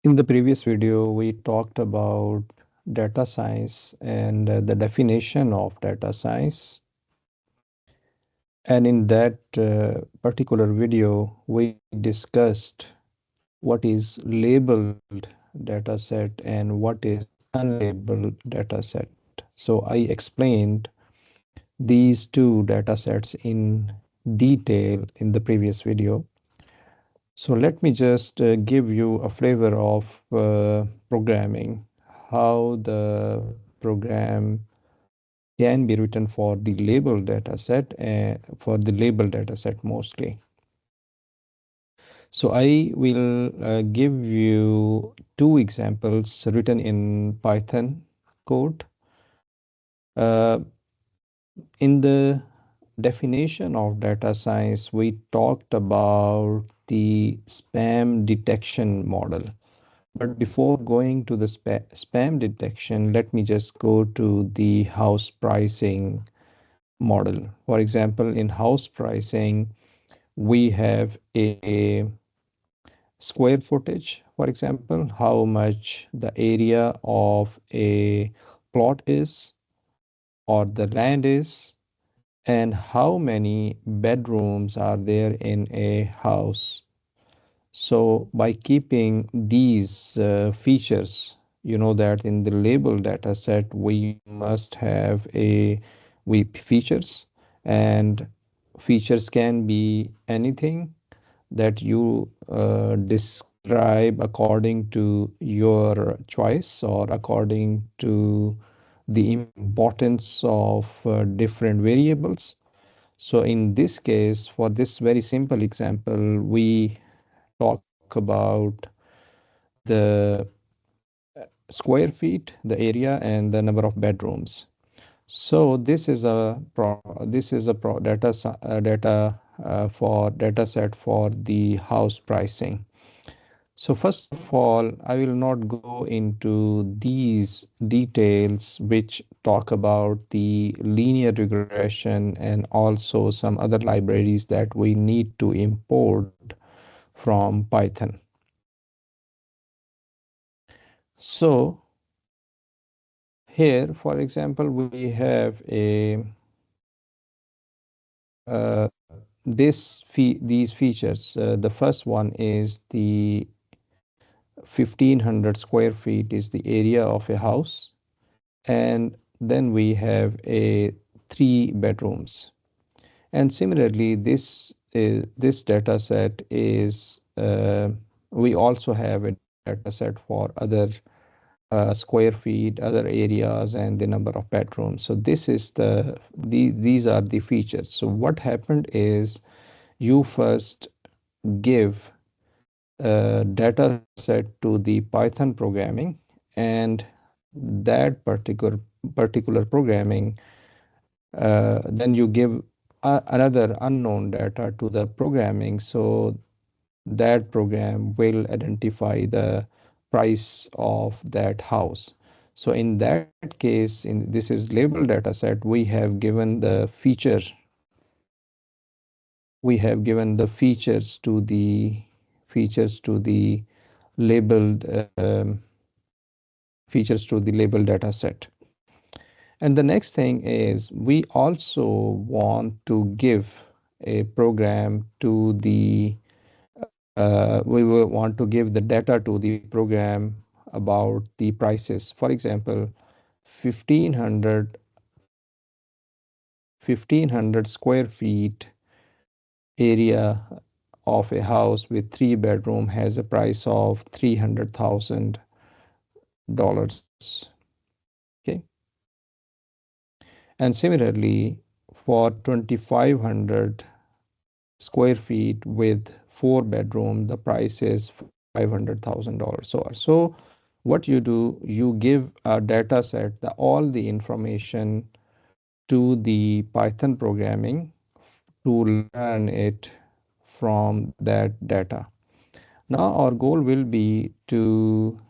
In the previous video, we talked about data science and the definition of data science. And in that particular video, we discussed what is labeled data set and what is unlabeled data set. So I explained these two data sets in detail in the previous video. So let me just give you a flavor of programming, how the program can be written for the label data set and for the label data set mostly. So I will give you two examples written in Python code. Uh, in the definition of data science, we talked about the spam detection model. But before going to the spam detection, let me just go to the house pricing model. For example, in house pricing, we have a square footage, for example, how much the area of a plot is or the land is, and how many bedrooms are there in a house. So by keeping these features, you know that in the label data set, we must have a features, and features can be anything that you describe according to your choice or according to the importance of different variables. So in this case, for this very simple example, we talk about the square feet, the area, and the number of bedrooms. So this is a data for data set for the house pricing. So first of all, I will not go into these details which talk about the linear regression and also some other libraries that we need to import from Python. So here, for example, we have a uh, these features. The first one is the 1500 square feet is the area of a house, and then we have a 3 bedrooms. And similarly, this data set is we also have a data set for other square feet, other areas, and the number of bedrooms. So this is these are the features. So what happened is you first give data set to the Python programming, and that particular programming, then you give another unknown data to the programming, so that program will identify the price of that house. So in that case, in this is label data set, we have given the features to the labeled features to the label data set. And the next thing is we also want to give a program to the we will want to give the data to the program about the prices. For example, 1500 1500 square feet area of a house with 3 bedroom has a price of $300,000. Okay. And similarly, for 2500 square feet with 4 bedroom, the price is $500,000. So what you do, you give a data set, all the information to the Python programming to learn it from that data. Now our goal will be to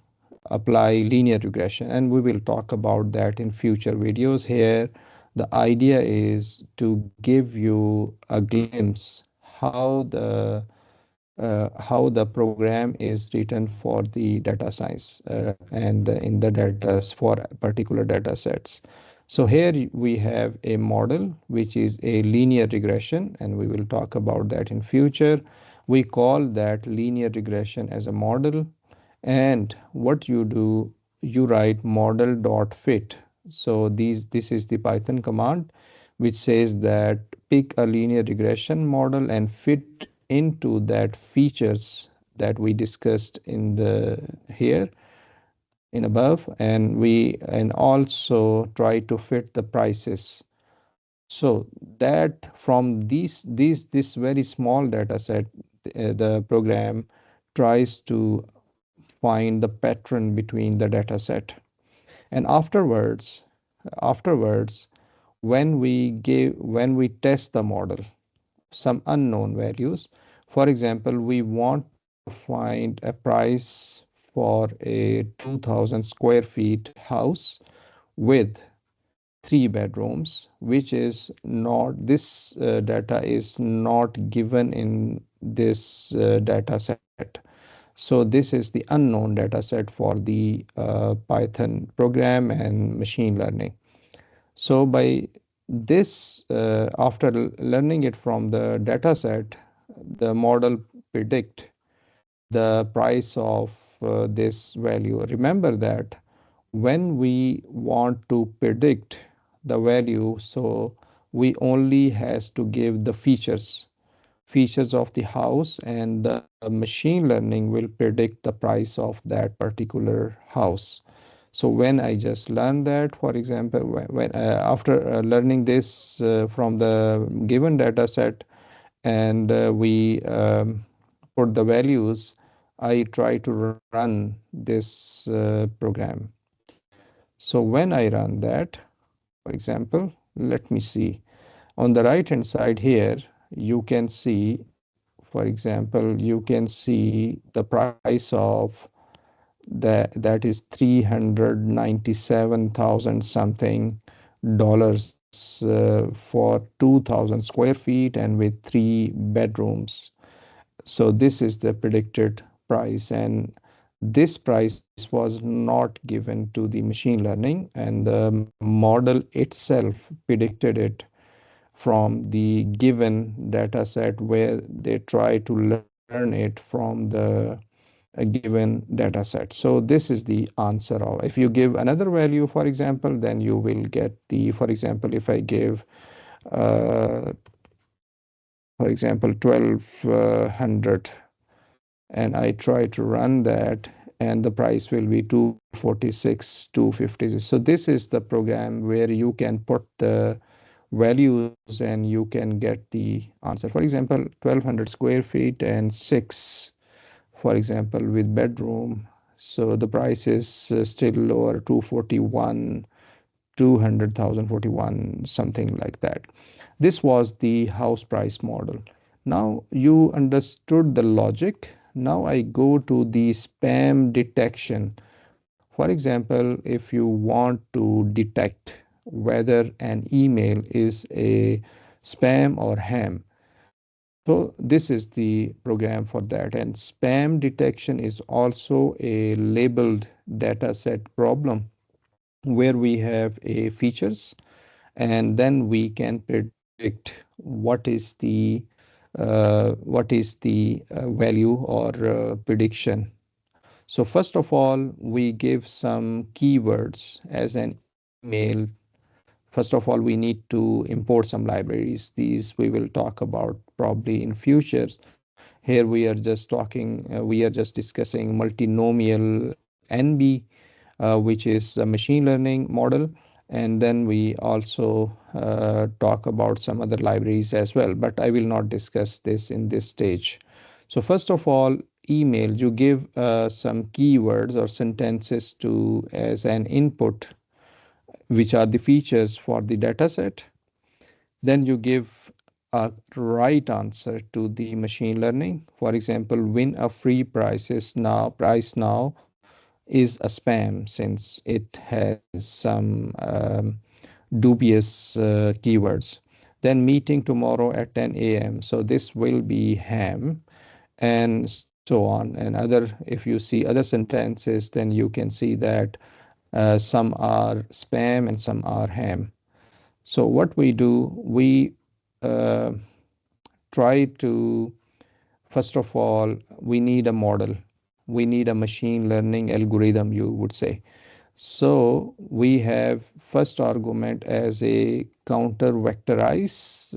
apply linear regression, and we will talk about that in future videos. Here the idea is to give you a glimpse how the how the program is written for the data science and in the data for particular data sets. So here we have a model which is a linear regression, and we will talk about that in future. We call that linear regression as a model, and what you do, you write model dot fit. So this is the Python command which says that pick a linear regression model and fit into that features that we discussed in the here in above, and we and also try to fit the prices. So that from this very small data set, the program tries to find the pattern between the data set. And afterwards, when we test the model, some unknown values. For example, we want to find a price for a 2000 square feet house with three bedrooms, which is not, this data is not given in this data set. So this is the unknown data set for the Python program and machine learning. So by this, after learning it from the data set, the model predict the price of this value. Remember that when we want to predict the value, so we only has to give the features of the house, and the machine learning will predict the price of that particular house. So when I just learned that, for example, when after learning this from the given data set, and we put the values, I try to run this program. So when I run that, for example, let me see. On the right hand side here, you can see, for example, you can see the price of that is 397,000 something dollars for 2000 square feet and with three bedrooms. So this is the predicted price, and this price was not given to the machine learning, and the model itself predicted it from the given data set where they try to learn it from the given data set. So this is the answer of, if you give another value, for example, then you will get the, for example, if I give uh, for example 1200, and I try to run that, and the price will be 246, 256. So this is the program where you can put the values and you can get the answer. For example, 1200 square feet and six, for example, with bedroom. So the price is still lower, 241, 200,041, something like that. This was the house price model. Now you understood the logic. Now I go to the spam detection. For example, if you want to detect whether an email is a spam or ham, so this is the program for that. And spam detection is also a labeled data set problem where we have a features, and then we can predict what is the value or prediction. So first of all, we give some keywords as an email. First of all, we need to import some libraries. These we will talk about probably in future. Here we are just talking, we are just discussing multinomial NB, which is a machine learning model. And then we also talk about some other libraries as well, but I will not discuss this in this stage. So first of all, email, you give some keywords or sentences to as an input, which are the features for the data set. Then you give a right answer to the machine learning. For example, win a free price now is a spam since it has some dubious keywords. Then meeting tomorrow at 10 a.m. So this will be ham. and so on. And other, if you see other sentences, then you can see that some are spam and some are ham. So what we do, we uh, try to, first of all, we need a model. We need a machine learning algorithm, you would say. So we have first argument as a counter vectorize,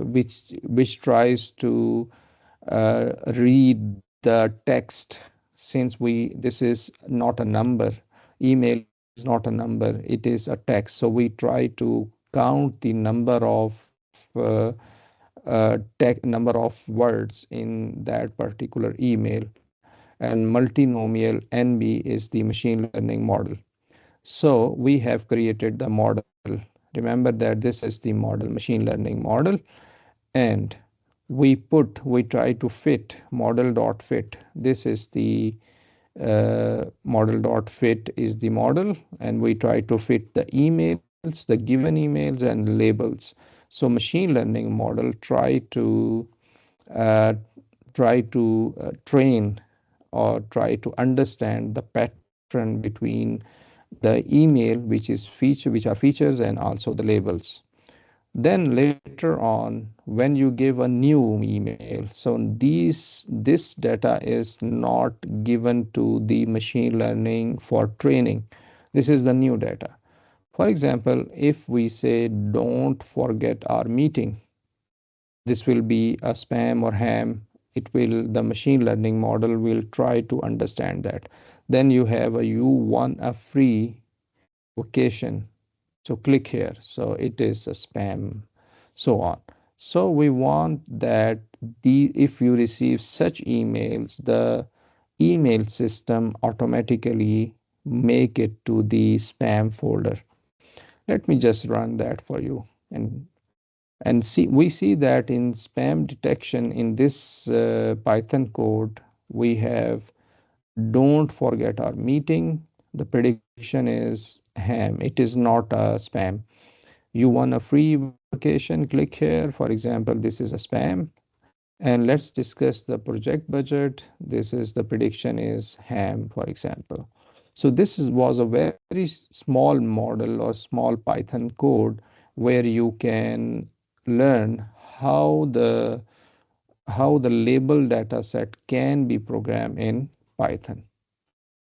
which tries to read the text. Since this is not a number, email is not a number, it is a text. So we try to count the number of words in that particular email, and multinomial NB is the machine learning model. So we have created the model. Remember that this is the model, machine learning model, and we try to fit model dot fit. This is the model dot fit is the model, and we try to fit the emails, the given emails and labels. So machine learning model uh, train or try to understand the pattern between the email, which are features, and also the labels. Then later on, when you give a new email, so this data is not given to the machine learning for training. This is the new data. For example, if we say don't forget our meeting, this will be a spam or ham. It will, the machine learning model will try to understand that. Then you have a, you won a free vacation, so click here, so it is a spam, so on. So we want that if you receive such emails, the email system automatically make it to the spam folder. Let me just run that for you, and see, we see that in spam detection in this Python code, we have don't forget our meeting. The prediction is ham, it is not a spam. You want a free vacation, click here. For example, this is a spam. And let's discuss the project budget. This is the prediction is ham, for example. So was a very small model or small Python code where you can learn how the label data set can be programmed in Python.